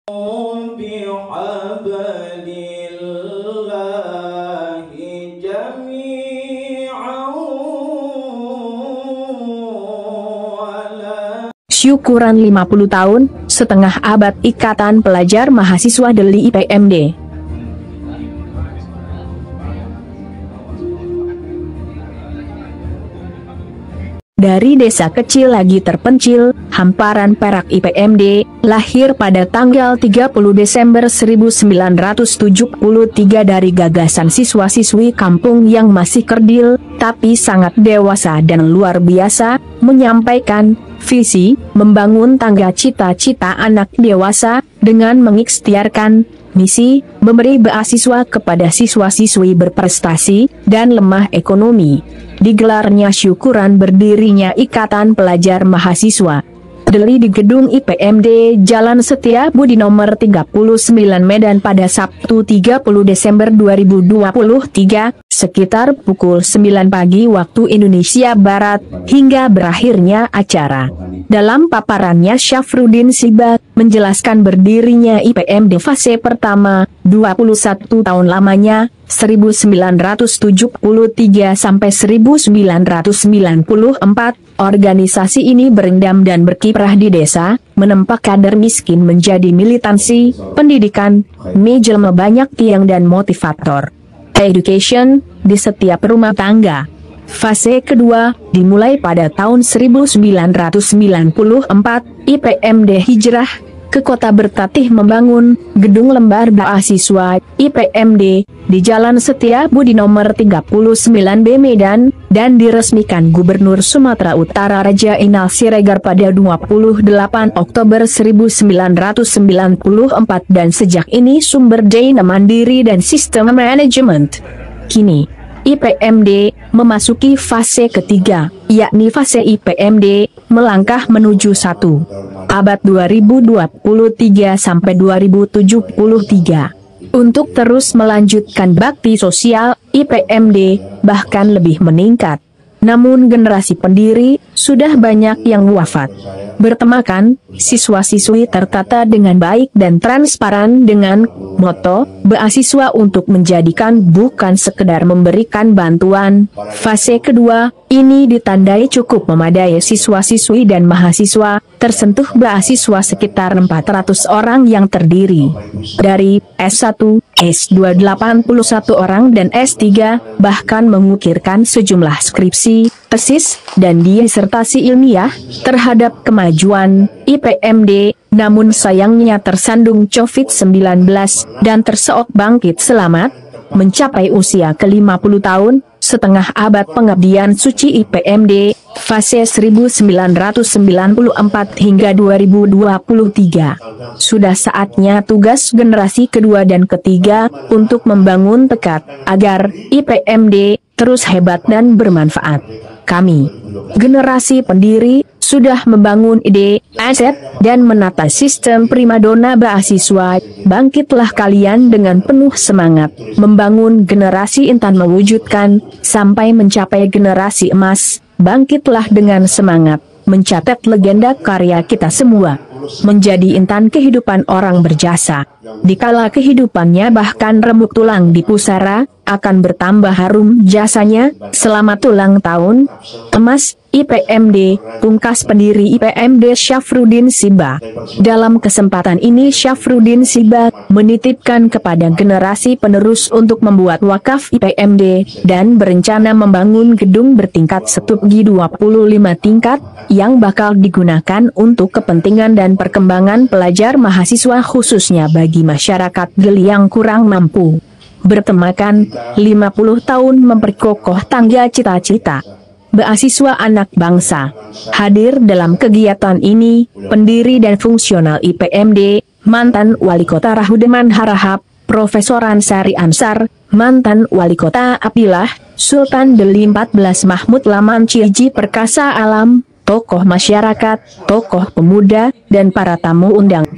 بحبل الله جميعا ولا Syukuran 50 tahun, setengah abad Ikatan Pelajar Mahasiswa Deli IPMD. Dari desa kecil lagi terpencil, hamparan perak IPMD, lahir pada tanggal 30 Desember 1973 dari gagasan siswa-siswi kampung yang masih kerdil, tapi sangat dewasa dan luar biasa, menyampaikan visi, membangun tangga cita-cita anak dewasa, dengan mengikhtiarkan misi, memberi beasiswa kepada siswa-siswi berprestasi, dan lemah ekonomi. Digelarnya syukuran berdirinya Ikatan Pelajar Mahasiswa Deli di gedung IPMD Jalan Setiabudi nomor 39 Medan pada Sabtu 30 Desember 2023, sekitar pukul 9 pagi waktu Indonesia Barat, hingga berakhirnya acara. Dalam paparannya, Syafruddin Sibak menjelaskan berdirinya IPMD fase pertama, 21 tahun lamanya, 1973 sampai 1994, organisasi ini berendam dan berkiprah di desa, menempa kader miskin menjadi militansi, pendidikan, menjelma banyak tiang dan motivator. Education, di setiap rumah tangga. Fase kedua, dimulai pada tahun 1994, IPMD hijrah ke kota Bertatih membangun gedung lembar beasiswa IPMD di Jalan Setiabudi nomor 39B Medan, dan diresmikan Gubernur Sumatera Utara Raja Inal Siregar pada 28 Oktober 1994, dan sejak ini sumber daya mandiri dan sistem manajemen. Kini IPMD memasuki fase ketiga, yakni fase IPMD melangkah menuju 1 abad 2023 sampai 2073. Untuk terus melanjutkan bakti sosial, IPMD bahkan lebih meningkat. Namun generasi pendiri sudah banyak yang wafat. Bertemakan, siswa-siswi tertata dengan baik dan transparan dengan moto beasiswa untuk menjadikan, bukan sekedar memberikan bantuan. Fase kedua ini ditandai cukup memadai, siswa-siswi dan mahasiswa tersentuh beasiswa sekitar 400 orang yang terdiri dari S1, S2 81 orang dan S3, bahkan mengukirkan sejumlah skripsi, tesis, dan disertasi ilmiah terhadap kemajuan IPMD, namun sayangnya tersandung COVID-19 dan terseok bangkit selamat, mencapai usia ke-50 tahun, setengah abad pengabdian suci IPMD, fase 1994 hingga 2023. Sudah saatnya tugas generasi kedua dan ketiga untuk membangun tekad agar IPMD terus hebat dan bermanfaat. Kami, generasi pendiri, sudah membangun ide, aset, dan menata sistem primadona beasiswa. Bangkitlah kalian dengan penuh semangat, membangun generasi intan mewujudkan, sampai mencapai generasi emas. Bangkitlah dengan semangat, mencatat legenda karya kita semua, menjadi intan kehidupan orang berjasa. Dikala kehidupannya bahkan remuk tulang di pusara, akan bertambah harum jasanya. Selamat ulang tahun emas IPMD, pungkas pendiri IPMD Syafruddin Sibak. Dalam kesempatan ini Syafruddin Sibak menitipkan kepada generasi penerus untuk membuat wakaf IPMD, dan berencana membangun gedung bertingkat setugi 25 tingkat, yang bakal digunakan untuk kepentingan dan perkembangan pelajar mahasiswa khususnya bagi masyarakat Deli yang kurang mampu. Bertemakan 50 tahun memperkokoh tangga cita-cita beasiswa anak bangsa. Hadir dalam kegiatan ini, pendiri dan fungsional IPMD, mantan Wali Kota Rahudeman Harahap, Profesor Ansari Ansar, mantan Wali Kota Apilah, Sultan Deli 14 Mahmud Laman Ciji Perkasa Alam, tokoh masyarakat, tokoh pemuda, dan para tamu undang.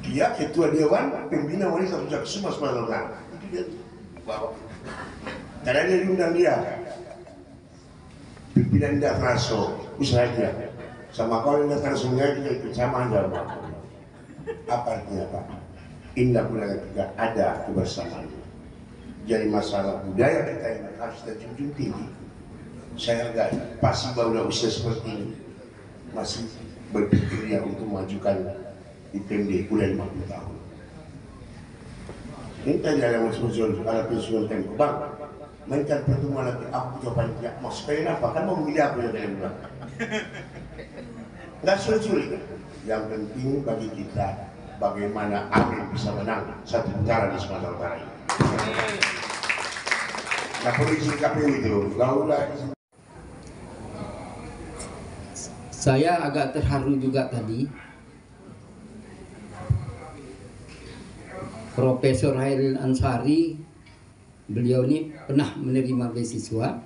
Dia ketua dewan pembina wanita Puncak Suma Sumatera. Karena dia diundang dia, pimpinan tidak masuk usaha dia. Sama kau yang datang sungai juga ikut sama aja. Apa artinya Pak? Indah budaya kita ada kebersamaan. Jadi masalah budaya kita yang harus kita junjung tinggi. Saya hargai pasti baru usia seperti ini masih berpikir ya untuk majukan IPMD udah 50 tahun. Ini tadi ada muncul ada pensiun tempo bang. Mainkan pertemuan lagi aku jawaban ya mau sekali apa kan mau memilih aku yang dalam bilang. Nggak sulit. Yang penting bagi kita bagaimana Amin bisa menang satu putaran di Sumatera Utara ini. Nah polisi KPU itu laulah. Saya agak terharu juga tadi Profesor Hairil Ansari, beliau ini pernah menerima beasiswa.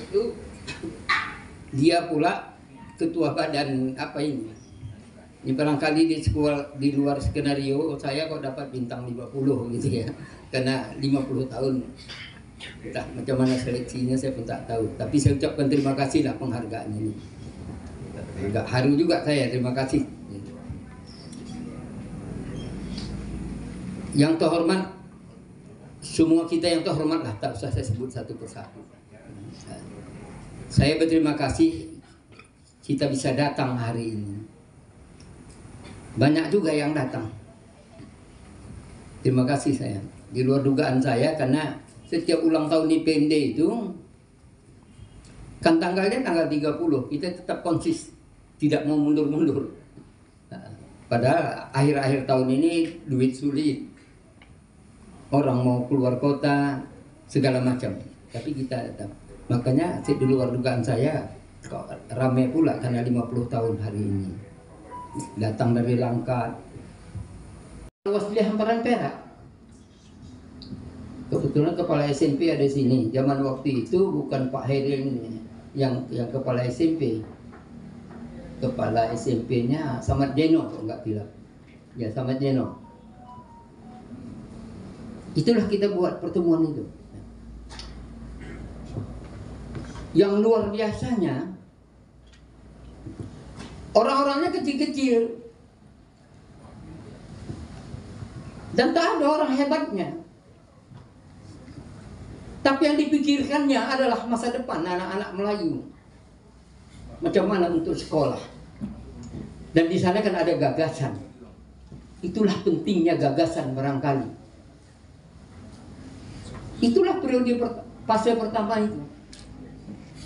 Itu dia pula ketua badan apa ini? Ini barangkali di sekolah di luar skenario saya kok dapat bintang 50 gitu ya. Karena 50 tahun. Entah macam mana seleksinya saya pun tak tahu. Tapi saya ucapkan terima kasih lah penghargaan ini. Agak haru juga saya, terima kasih. Yang terhormat, semua kita yang terhormat lah, tak usah saya sebut satu persatu. Saya berterima kasih kita bisa datang hari ini. Banyak juga yang datang. Terima kasih saya. Di luar dugaan saya karena setiap ulang tahun IPMD itu kan tanggalnya tanggal 30, kita tetap konsis, tidak mau mundur-mundur. Padahal akhir-akhir tahun ini duit sulit. Orang mau keluar kota, segala macam. Tapi kita datang. Makanya di luar dugaan saya kok ramai pula karena 50 tahun hari ini. Datang dari Langkat. Luas di hamparan Perak. Kebetulan kepala SMP ada di sini. Zaman waktu itu bukan Pak Hairil yang kepala SMP. Kepala SMP-nya Samad Deno, kalau nggak bilang. Ya, Samad Deno. Itulah kita buat pertemuan itu. Yang luar biasanya, orang-orangnya kecil-kecil. Dan tak ada orang hebatnya. Tapi yang dipikirkannya adalah masa depan anak-anak Melayu. Macam mana untuk sekolah. Dan di sana kan ada gagasan. Itulah pentingnya gagasan barangkali. Itulah periode fase pertama itu.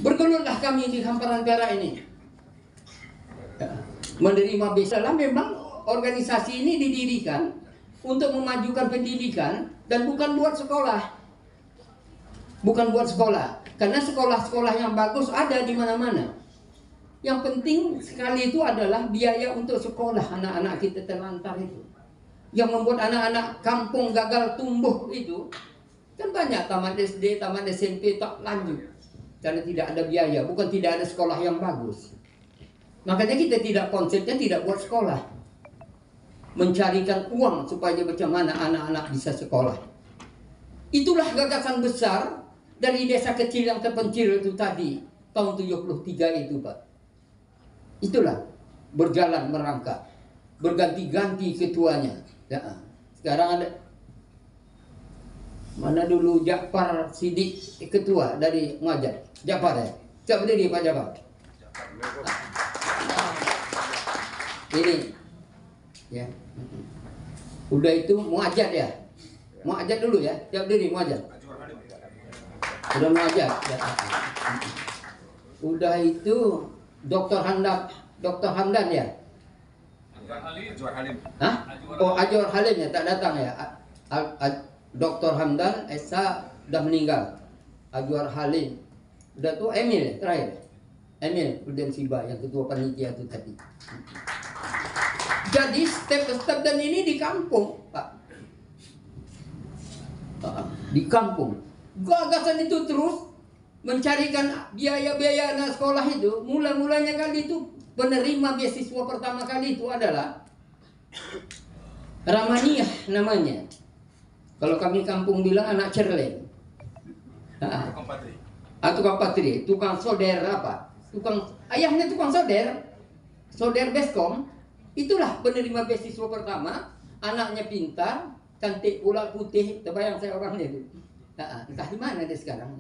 Bergelutlah kami di hamparan Perak ini. Menerima beasiswa. Memang organisasi ini didirikan untuk memajukan pendidikan dan bukan buat sekolah. Bukan buat sekolah, karena sekolah-sekolah yang bagus ada di mana-mana. Yang penting sekali itu adalah biaya untuk sekolah anak-anak kita terlantar itu. Yang membuat anak-anak kampung gagal tumbuh itu, kan banyak tamat SD, tamat SMP tak lanjut. Karena tidak ada biaya, bukan tidak ada sekolah yang bagus. Makanya kita tidak konsepnya tidak buat sekolah. Mencarikan uang supaya bagaimana anak-anak bisa sekolah. Itulah gagasan besar dari desa kecil yang terpencil itu tadi, tahun 73 itu Pak. Itulah berjalan merangkak, berganti-ganti ketuanya. Ya, sekarang ada mana dulu Ja'far Sidik ketua dari Muajat. Ja'far ya? Siapa berdiri Pak Ja'far? Ini ya. Udah itu Muajat ya? Muajat dulu ya? Siapa berdiri Muajat? Udah Muajat. Udah itu Dr. Hamdan ya? Ajwar Halim. Hah? Oh, Ajwar Halim ya, tak datang ya. Dr. Hamdan Esa udah meninggal. Ajwar Halim. Udah tuh Emil terakhir. Emil Udin Siba yang ketua panitia itu tadi. Jadi step-step dan ini di kampung, Pak. Di kampung. Gagasan itu terus mencarikan biaya-biaya anak sekolah itu. Mula-mulanya kali itu penerima beasiswa pertama kali itu adalah Ramaniah namanya. Kalau kami kampung bilang anak cerleng. Tukang patri, tukang solder apa? ayahnya tukang solder Beskom, itulah penerima beasiswa pertama. Anaknya pintar, cantik pula, putih, terbayang saya orangnya itu. Entah di mana dia sekarang.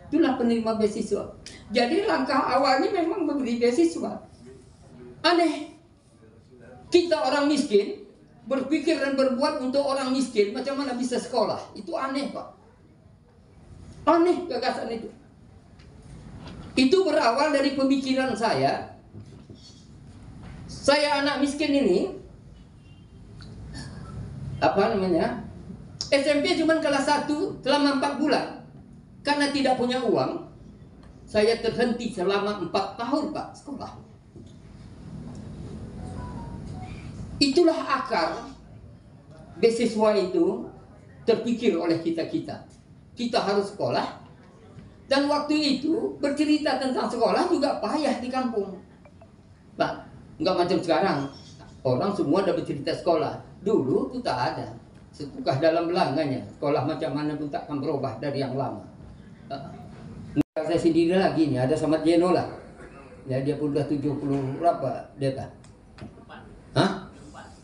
Itulah penerima beasiswa. Jadi langkah awalnya memang memberi beasiswa. Aneh, kita orang miskin berpikir dan berbuat untuk orang miskin, macam mana bisa sekolah? Itu aneh, Pak. Aneh gagasan itu. Itu berawal dari pemikiran saya. Saya anak miskin ini, SMP cuma kelas 1 selama 4 bulan. Karena tidak punya uang, saya terhenti selama 4 tahun, Pak, sekolah. Itulah akar beasiswa itu terpikir oleh kita-kita. Kita harus sekolah. Dan waktu itu bercerita tentang sekolah juga payah di kampung. Pak, nggak macam sekarang. Orang semua udah bercerita sekolah. Dulu itu tak ada. Setukah dalam belanganya. Sekolah macam mana pun tak akan berubah dari yang lama. Saya sendiri lagi nih, ada Samad Jeno lah. Ya, dia pun udah 70 berapa dia tak?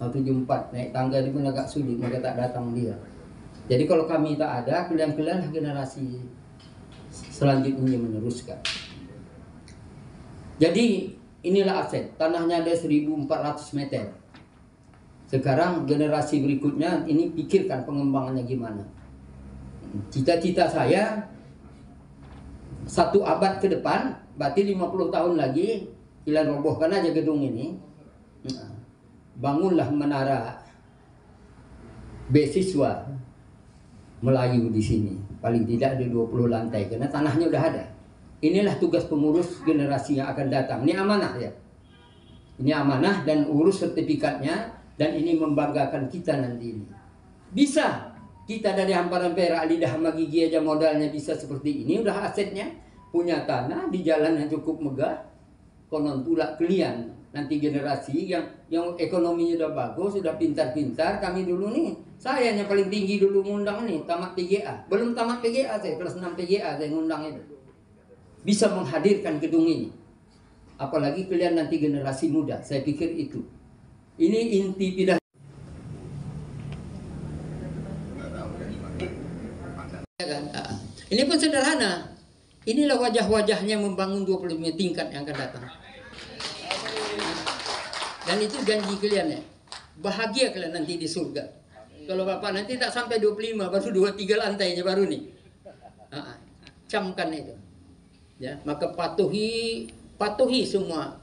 74. Naik tangga di pun agak sulit, maka tak datang dia. Jadi kalau kami tak ada, kalian-kalian generasi selanjutnya meneruskan. Jadi inilah aset. Tanahnya ada 1.400 meter. Sekarang generasi berikutnya ini pikirkan pengembangannya gimana. Cita-cita saya 1 abad ke depan, berarti 50 tahun lagi, kalian robohkan aja gedung ini. Bangunlah menara beasiswa Melayu di sini. Paling tidak ada 20 lantai, karena tanahnya udah ada. Inilah tugas pengurus generasi yang akan datang. Ini amanah ya. Ini amanah dan urus sertifikatnya. Dan ini membanggakan kita nanti ini. Bisa kita dari hamparan perak, lidah sama gigi aja modalnya bisa seperti ini. Udah asetnya, punya tanah di jalan yang cukup megah. Konon pula kalian nanti generasi yang ekonominya udah bagus, sudah pintar-pintar. Kami dulu nih, saya yang paling tinggi dulu ngundang nih, tamat PGA. Belum tamat PGA saya, kelas 6 PGA saya ngundang itu. Bisa menghadirkan gedung ini. Apalagi kalian nanti generasi muda, saya pikir itu. Ini inti pidato. Ini pun sederhana. Inilah wajah-wajahnya membangun 25 tingkat yang akan datang. Dan itu janji kalian ya. Bahagia kalian nanti di surga. Kalau Bapak nanti tak sampai 25, baru 2-3 lantainya baru nih. Camkan itu. Ya, maka patuhi semua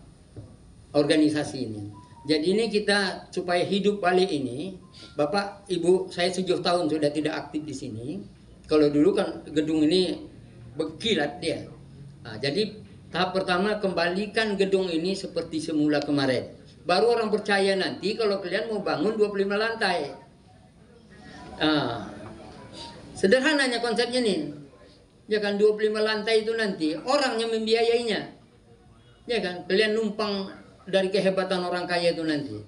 organisasi ini. Jadi ini kita supaya hidup balik ini, Bapak, Ibu, saya 7 tahun sudah tidak aktif di sini. Kalau dulu kan gedung ini berkilat dia. Jadi tahap pertama kembalikan gedung ini seperti semula kemarin. Baru orang percaya nanti kalau kalian mau bangun 25 lantai. Sederhananya konsepnya nih. Ya kan 25 lantai itu nanti orang yang membiayainya. Ya kan kalian numpang dari kehebatan orang kaya itu nanti.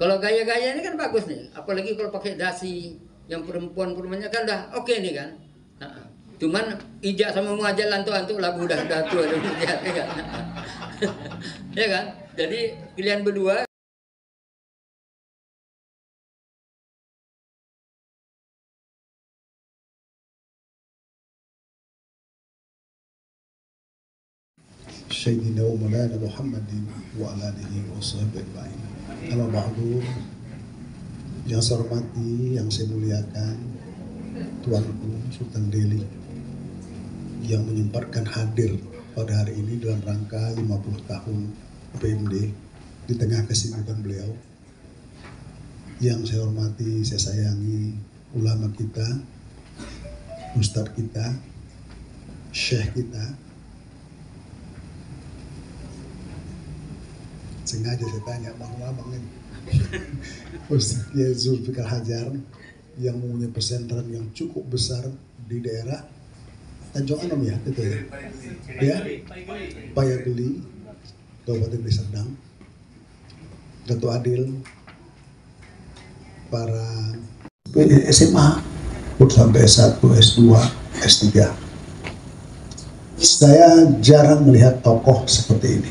Kalau gaya-gaya ini kan bagus nih. Apalagi kalau pakai dasi yang perempuan-perempuannya kan udah oke nih kan. Cuman Ijak sama Muajat lantuk-lantuk lagu udah tua ya kan. Ya kan? Jadi kalian berdua Sayyidina wa Maulana Muhammadin wa ala alihi wa sahbihi ajma'in. Amma ba'du, yang saya hormati, yang saya muliakan Tuanku Sultan Delhi yang menyempatkan hadir pada hari ini dalam rangka 50 tahun PMD di tengah kesibukan beliau. Yang saya hormati, saya sayangi ulama kita, ustadz kita, syekh kita. Sengaja saya tanya bang ini Ustaz Kiai Zulfikar Hajar yang mempunyai pesantren yang cukup besar di daerah Tanjung Anom ya, itu ya, Payageli, Kabupaten Deli Serdang, Dato' Adil, para SMA sampai S1, S2, S3. Saya jarang melihat tokoh seperti ini.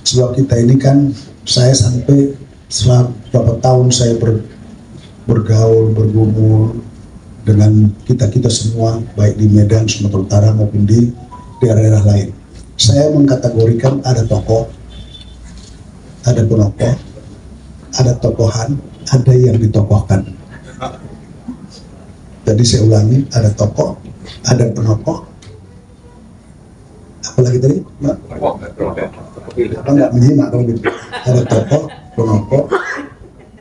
Sebab kita ini kan, saya sampai berapa tahun saya bergaul, bergumul dengan kita semua, baik di Medan, Sumatera Utara maupun di daerah-daerah lain. Saya mengkategorikan ada tokoh, ada penokoh, ada tokohan, ada yang ditokohkan. Jadi saya ulangi, ada tokoh, ada penokoh, apalagi tadi? Apa nggak menyimak kalau gitu? Ada tokoh, penokoh,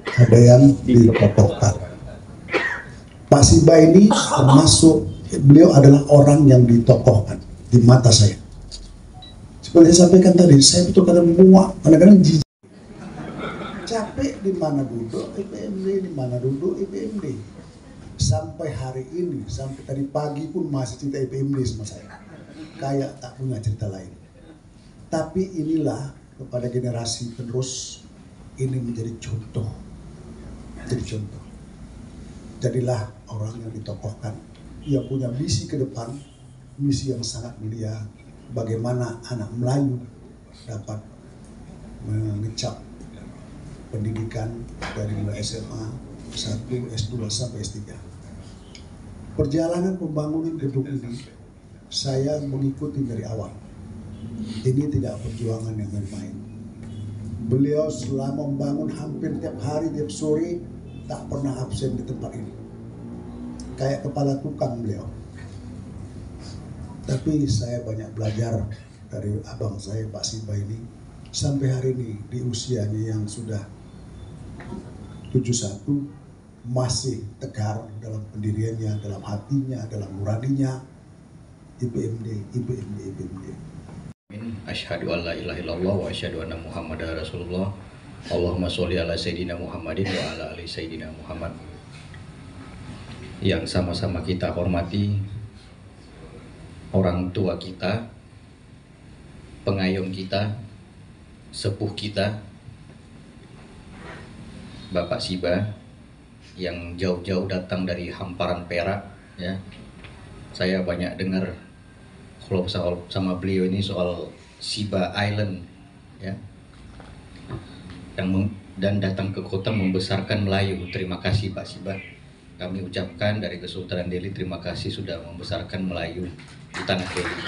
ada yang ditokohkan. Pak Siba ini termasuk, beliau adalah orang yang ditokohkan di mata saya. Seperti saya sampaikan tadi, saya betul kata muak, kadang-kadang jijik. Capek di mana duduk IPMD, di mana duduk IPMD. Sampai hari ini, sampai tadi pagi pun masih cerita IPMD sama saya. Kayak tak punya cerita lain. Tapi inilah kepada generasi penerus ini menjadi contoh. Jadi contoh. Jadilah orang yang ditokohkan. Ia punya misi ke depan, misi yang sangat mulia. Bagaimana anak Melayu dapat mengecap pendidikan dari mulai SMA 1, S2 sampai S3. Perjalanan pembangunan gedung ini saya mengikuti dari awal. Ini tidak perjuangan yang main-main. Beliau selama membangun hampir tiap hari, tiap sore, tak pernah absen di tempat ini. Kayak kepala tukang beliau. Tapi saya banyak belajar dari abang saya Pak Siba ini. Sampai hari ini di usianya yang sudah 71 masih tegar dalam pendiriannya, dalam hatinya, dalam nuraninya. IPMD. Asyhadu an la ilaha illallah wa asyhadu anna Muhammadar Rasulullah. Allahumma sholli ala sayyidina Muhammadin wa ala ali sayyidina Muhammad. Yang sama-sama kita hormati orang tua kita, pengayom kita, sepuh kita, Bapak Siba yang jauh-jauh datang dari hamparan Perak, ya. Saya banyak dengar kalau sama beliau ini soal Siba Island, ya, dan datang ke kota membesarkan Melayu. Terima kasih Pak Siba. Kami ucapkan dari Kesultanan Delhi terima kasih sudah membesarkan Melayu di tanah Delhi.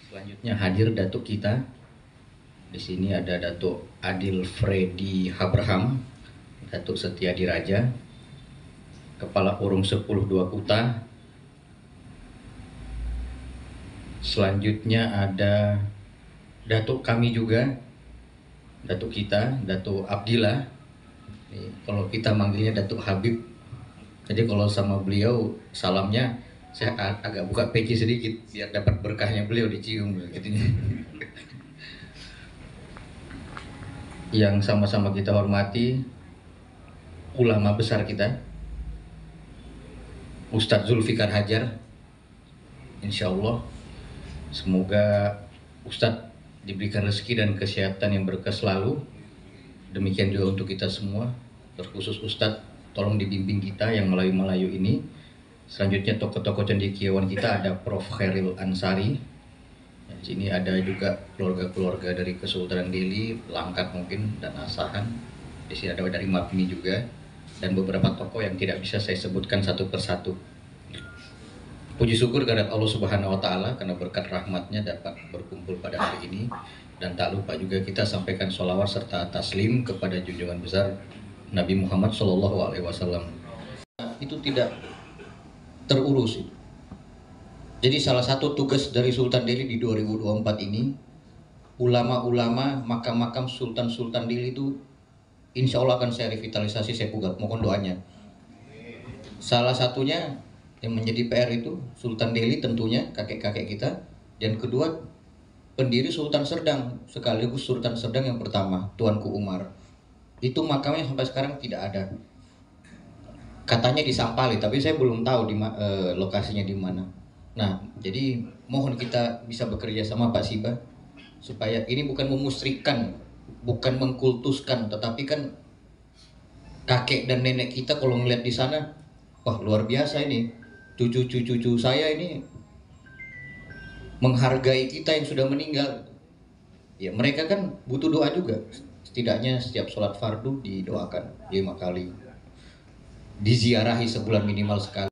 Selanjutnya hadir datuk kita. Di sini ada Datuk Adil Freddy Abraham, Datuk Setiadi Raja, Kepala Urung 10 Dua Kuta. Selanjutnya ada Datuk kami juga, Datuk kita, Datuk Abdillah. Kalau kita manggilnya Datuk Habib. Jadi kalau sama beliau salamnya saya agak buka peci sedikit biar dapat berkahnya beliau dicium gitu. Yang sama-sama kita hormati ulama besar kita, Ustadz Zulfikar Hajar. Insya Allah semoga Ustadz diberikan rezeki dan kesehatan yang berkah selalu. Demikian juga untuk kita semua, terkhusus Ustadz tolong dibimbing kita yang Melayu-Melayu ini. Selanjutnya tokoh-tokoh cendekiawan kita ada Prof. Khairil Ansari. Di sini ada juga keluarga-keluarga dari Kesultanan Delhi, Langkat mungkin, dan Asahan. Di sini ada dari MAPMI juga, dan beberapa tokoh yang tidak bisa saya sebutkan satu persatu. Puji syukur kehadirat Allah Subhanahu Wa Taala karena berkat rahmatnya dapat berkumpul pada hari ini. Dan tak lupa juga kita sampaikan sholawat serta taslim kepada junjungan besar Nabi Muhammad SAW. Itu tidak terurus. Jadi salah satu tugas dari Sultan Delhi di 2024 ini, ulama-ulama, makam-makam Sultan-Sultan Delhi itu insya Allah akan saya revitalisasi, saya pugat, mohon doanya. Salah satunya yang menjadi PR itu Sultan Delhi tentunya, kakek-kakek kita. Dan kedua, pendiri Sultan Serdang, sekaligus Sultan Serdang yang pertama, Tuanku Umar. Itu makamnya sampai sekarang tidak ada. Katanya di Sampali, tapi saya belum tahu lokasinya di mana. Nah, jadi mohon kita bisa bekerja sama Pak Siba supaya ini bukan memusrikan, bukan mengkultuskan, tetapi kan kakek dan nenek kita kalau ngeliat di sana, wah luar biasa ini. cucu-cucu saya ini menghargai kita yang sudah meninggal. Ya mereka kan butuh doa juga. Setidaknya setiap sholat fardu didoakan 5 kali. Diziarahi sebulan minimal sekali.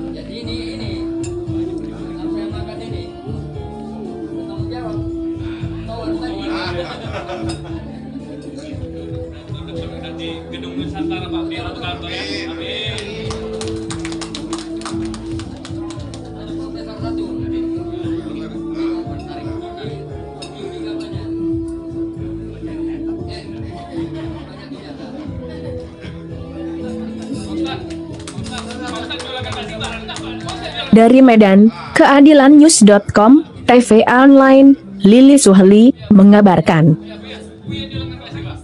Jadi ini apa yang makan ini bertanggung jawab. Tawar tadi. Nanti gedung Nusantara Pak, biar satu kantor ya. Amin. Ada profesor satu. Juga banyak. Banyak biasa. Dari Medan, keadilannews.com, TV online, Lili Suheli mengabarkan. Buya, jualan kasih Pak.